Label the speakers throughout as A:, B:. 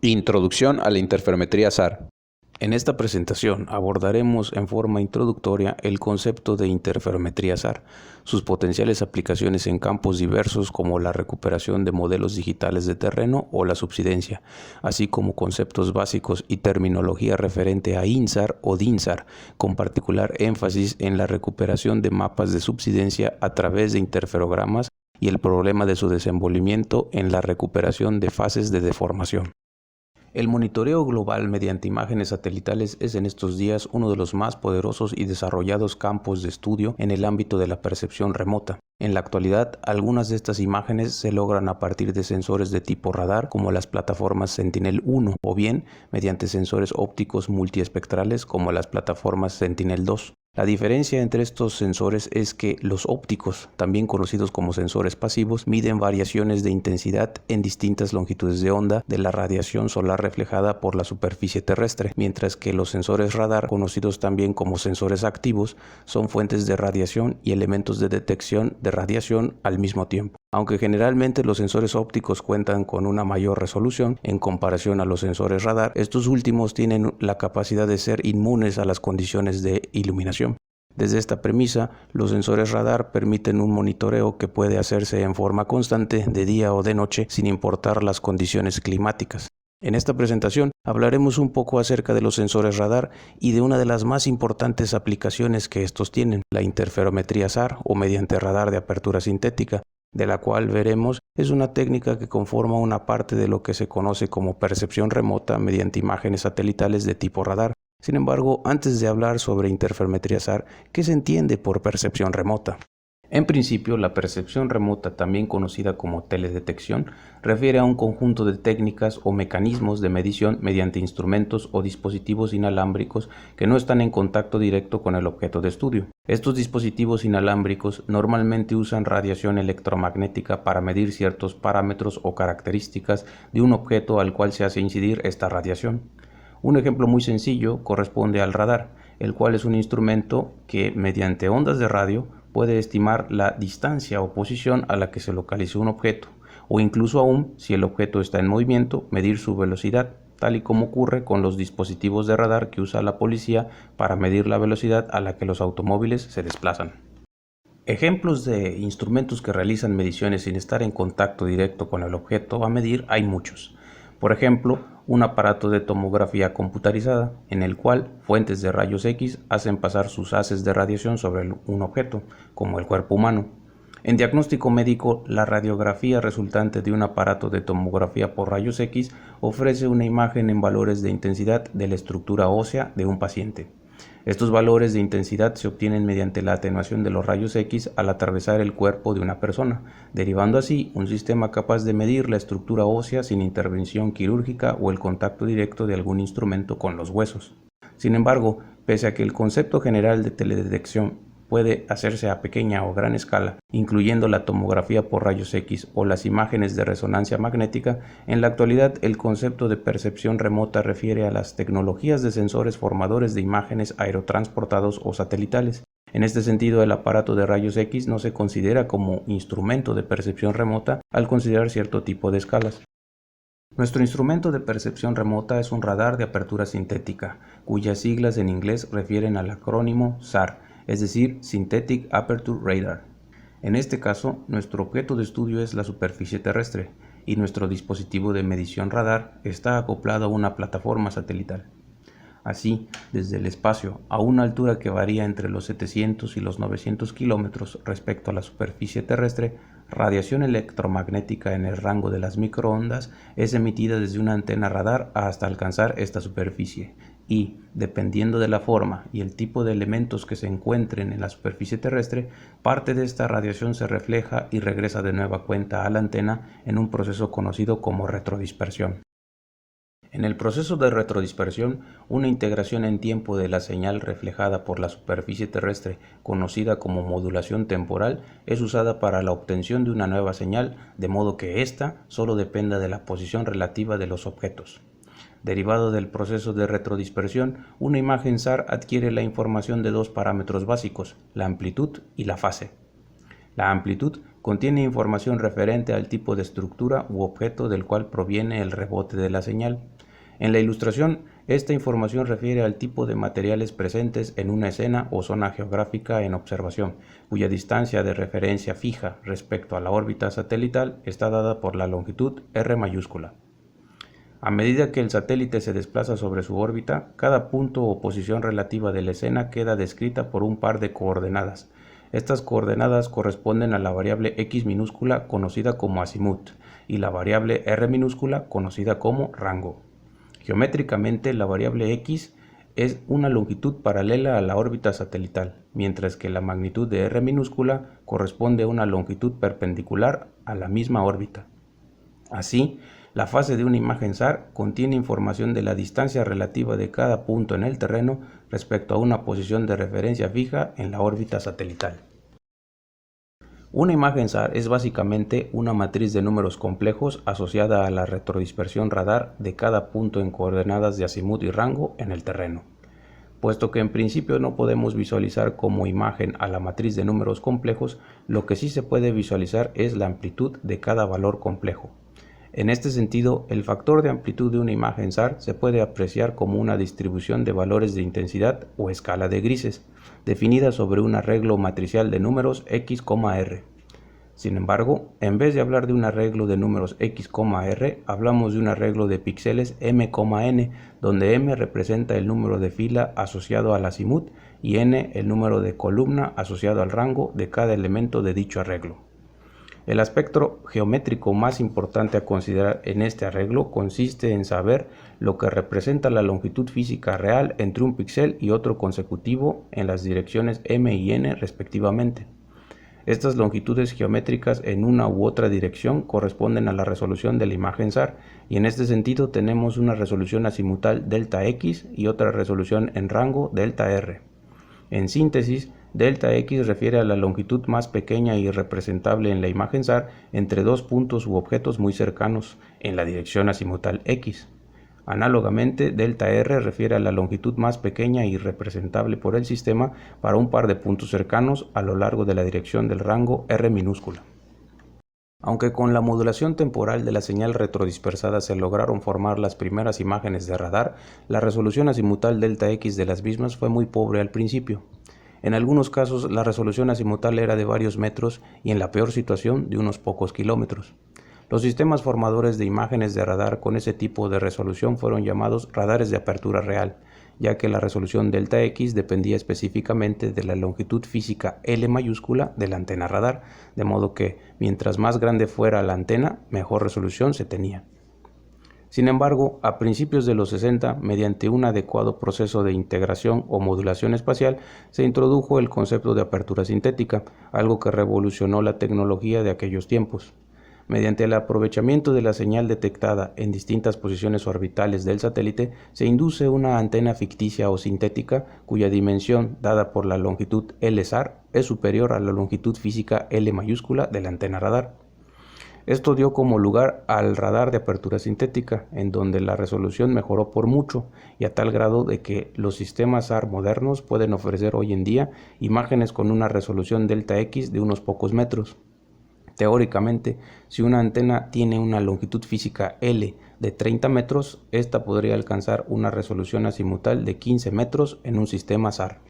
A: Introducción a la interferometría SAR. En esta presentación abordaremos en forma introductoria el concepto de interferometría SAR, sus potenciales aplicaciones en campos diversos como la recuperación de modelos digitales de terreno o la subsidencia, así como conceptos básicos y terminología referente a INSAR o DINSAR, con particular énfasis en la recuperación de mapas de subsidencia a través de interferogramas y el problema de su desenvolvimiento en la recuperación de fases de deformación. El monitoreo global mediante imágenes satelitales es en estos días uno de los más poderosos y desarrollados campos de estudio en el ámbito de la percepción remota. En la actualidad, algunas de estas imágenes se logran a partir de sensores de tipo radar como las plataformas Sentinel-1 o bien mediante sensores ópticos multiespectrales como las plataformas Sentinel-2. La diferencia entre estos sensores es que los ópticos, también conocidos como sensores pasivos, miden variaciones de intensidad en distintas longitudes de onda de la radiación solar reflejada por la superficie terrestre, mientras que los sensores radar, conocidos también como sensores activos, son fuentes de radiación y elementos de detección de radiación al mismo tiempo. Aunque generalmente los sensores ópticos cuentan con una mayor resolución en comparación a los sensores radar, estos últimos tienen la capacidad de ser inmunes a las condiciones de iluminación. Desde esta premisa, los sensores radar permiten un monitoreo que puede hacerse en forma constante de día o de noche sin importar las condiciones climáticas. En esta presentación hablaremos un poco acerca de los sensores radar y de una de las más importantes aplicaciones que estos tienen, la interferometría SAR o mediante radar de apertura sintética, de la cual veremos es una técnica que conforma una parte de lo que se conoce como percepción remota mediante imágenes satelitales de tipo radar. Sin embargo, antes de hablar sobre interferometría SAR, ¿qué se entiende por percepción remota? En principio, la percepción remota, también conocida como teledetección, refiere a un conjunto de técnicas o mecanismos de medición mediante instrumentos o dispositivos inalámbricos que no están en contacto directo con el objeto de estudio. Estos dispositivos inalámbricos normalmente usan radiación electromagnética para medir ciertos parámetros o características de un objeto al cual se hace incidir esta radiación. Un ejemplo muy sencillo corresponde al radar, el cual es un instrumento que, mediante ondas de radio, puede estimar la distancia o posición a la que se localiza un objeto, o incluso aún, si el objeto está en movimiento, medir su velocidad, tal y como ocurre con los dispositivos de radar que usa la policía para medir la velocidad a la que los automóviles se desplazan. Ejemplos de instrumentos que realizan mediciones sin estar en contacto directo con el objeto a medir hay muchos. Por ejemplo, un aparato de tomografía computarizada, en el cual fuentes de rayos X hacen pasar sus haces de radiación sobre un objeto, como el cuerpo humano. En diagnóstico médico, la radiografía resultante de un aparato de tomografía por rayos X ofrece una imagen en valores de intensidad de la estructura ósea de un paciente. Estos valores de intensidad se obtienen mediante la atenuación de los rayos X al atravesar el cuerpo de una persona, derivando así un sistema capaz de medir la estructura ósea sin intervención quirúrgica o el contacto directo de algún instrumento con los huesos. Sin embargo, pese a que el concepto general de teledetección puede hacerse a pequeña o gran escala, incluyendo la tomografía por rayos X o las imágenes de resonancia magnética, en la actualidad el concepto de percepción remota refiere a las tecnologías de sensores formadores de imágenes aerotransportados o satelitales. En este sentido, el aparato de rayos X no se considera como instrumento de percepción remota al considerar cierto tipo de escalas. Nuestro instrumento de percepción remota es un radar de apertura sintética, cuyas siglas en inglés refieren al acrónimo SAR, es decir, Synthetic Aperture Radar. En este caso, nuestro objeto de estudio es la superficie terrestre y nuestro dispositivo de medición radar está acoplado a una plataforma satelital. Así, desde el espacio, a una altura que varía entre los 700 y los 900 kilómetros respecto a la superficie terrestre, radiación electromagnética en el rango de las microondas es emitida desde una antena radar hasta alcanzar esta superficie y, dependiendo de la forma y el tipo de elementos que se encuentren en la superficie terrestre, parte de esta radiación se refleja y regresa de nueva cuenta a la antena en un proceso conocido como retrodispersión. En el proceso de retrodispersión, una integración en tiempo de la señal reflejada por la superficie terrestre, conocida como modulación temporal, es usada para la obtención de una nueva señal, de modo que ésta solo dependa de la posición relativa de los objetos. Derivado del proceso de retrodispersión, una imagen SAR adquiere la información de dos parámetros básicos, la amplitud y la fase. La amplitud Contiene información referente al tipo de estructura u objeto del cual proviene el rebote de la señal. En la ilustración, esta información refiere al tipo de materiales presentes en una escena o zona geográfica en observación, cuya distancia de referencia fija respecto a la órbita satelital está dada por la longitud R mayúscula. A medida que el satélite se desplaza sobre su órbita, cada punto o posición relativa de la escena queda descrita por un par de coordenadas. Estas coordenadas corresponden a la variable x minúscula conocida como azimut y la variable r minúscula conocida como rango. Geométricamente, la variable x es una longitud paralela a la órbita satelital, mientras que la magnitud de r minúscula corresponde a una longitud perpendicular a la misma órbita. Así, la fase de una imagen SAR contiene información de la distancia relativa de cada punto en el terreno respecto a una posición de referencia fija en la órbita satelital. Una imagen SAR es básicamente una matriz de números complejos asociada a la retrodispersión radar de cada punto en coordenadas de azimut y rango en el terreno. Puesto que en principio no podemos visualizar como imagen a la matriz de números complejos, lo que sí se puede visualizar es la amplitud de cada valor complejo. En este sentido, el factor de amplitud de una imagen SAR se puede apreciar como una distribución de valores de intensidad o escala de grises, definida sobre un arreglo matricial de números x, r. Sin embargo, en vez de hablar de un arreglo de números x, r, hablamos de un arreglo de píxeles m, n, donde m representa el número de fila asociado al azimut y n el número de columna asociado al rango de cada elemento de dicho arreglo. El aspecto geométrico más importante a considerar en este arreglo consiste en saber lo que representa la longitud física real entre un píxel y otro consecutivo en las direcciones m y n respectivamente. Estas longitudes geométricas en una u otra dirección corresponden a la resolución de la imagen SAR, y en este sentido tenemos una resolución azimutal delta x y otra resolución en rango delta r. En síntesis, delta x refiere a la longitud más pequeña y representable en la imagen SAR entre dos puntos u objetos muy cercanos en la dirección azimutal x. Análogamente, delta r refiere a la longitud más pequeña y representable por el sistema para un par de puntos cercanos a lo largo de la dirección del rango r minúscula. Aunque con la modulación temporal de la señal retrodispersada se lograron formar las primeras imágenes de radar, la resolución azimutal delta x de las mismas fue muy pobre al principio. En algunos casos la resolución azimutal era de varios metros y en la peor situación de unos pocos kilómetros. Los sistemas formadores de imágenes de radar con ese tipo de resolución fueron llamados radares de apertura real, ya que la resolución delta x dependía específicamente de la longitud física L mayúscula de la antena radar, de modo que mientras más grande fuera la antena, mejor resolución se tenía. Sin embargo, a principios de los 60, mediante un adecuado proceso de integración o modulación espacial, se introdujo el concepto de apertura sintética, algo que revolucionó la tecnología de aquellos tiempos. Mediante el aprovechamiento de la señal detectada en distintas posiciones orbitales del satélite, se induce una antena ficticia o sintética cuya dimensión, dada por la longitud L SAR, es superior a la longitud física L mayúscula de la antena radar. Esto dio como lugar al radar de apertura sintética, en donde la resolución mejoró por mucho y a tal grado de que los sistemas SAR modernos pueden ofrecer hoy en día imágenes con una resolución delta X de unos pocos metros. Teóricamente, si una antena tiene una longitud física L de 30 metros, esta podría alcanzar una resolución azimutal de 15 metros en un sistema SAR.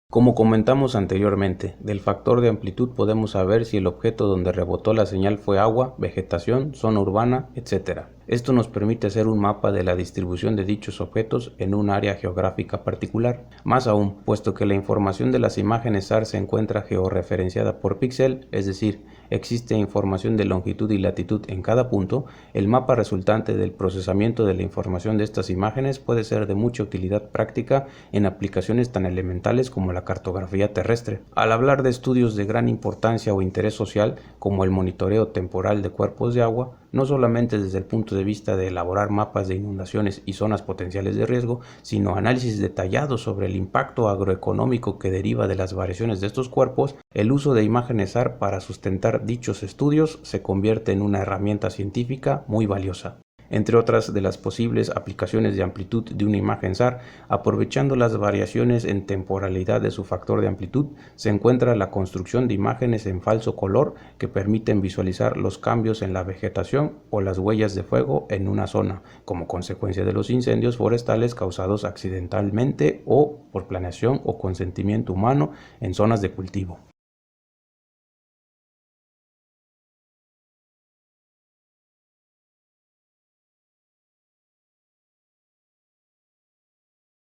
A: Como comentamos anteriormente, del factor de amplitud podemos saber si el objeto donde rebotó la señal fue agua, vegetación, zona urbana, etc. Esto nos permite hacer un mapa de la distribución de dichos objetos en un área geográfica particular. Más aún, puesto que la información de las imágenes SAR se encuentra georreferenciada por píxel, es decir, existe información de longitud y latitud en cada punto, el mapa resultante del procesamiento de la información de estas imágenes puede ser de mucha utilidad práctica en aplicaciones tan elementales como la cartografía terrestre. Al hablar de estudios de gran importancia o interés social, como el monitoreo temporal de cuerpos de agua, no solamente desde el punto de vista de elaborar mapas de inundaciones y zonas potenciales de riesgo, sino análisis detallados sobre el impacto agroeconómico que deriva de las variaciones de estos cuerpos, el uso de imágenes SAR para sustentar dichos estudios se convierte en una herramienta científica muy valiosa. Entre otras de las posibles aplicaciones de amplitud de una imagen SAR, aprovechando las variaciones en temporalidad de su factor de amplitud, se encuentra la construcción de imágenes en falso color que permiten visualizar los cambios en la vegetación o las huellas de fuego en una zona, como consecuencia de los incendios forestales causados accidentalmente o por planeación o consentimiento humano en zonas de cultivo.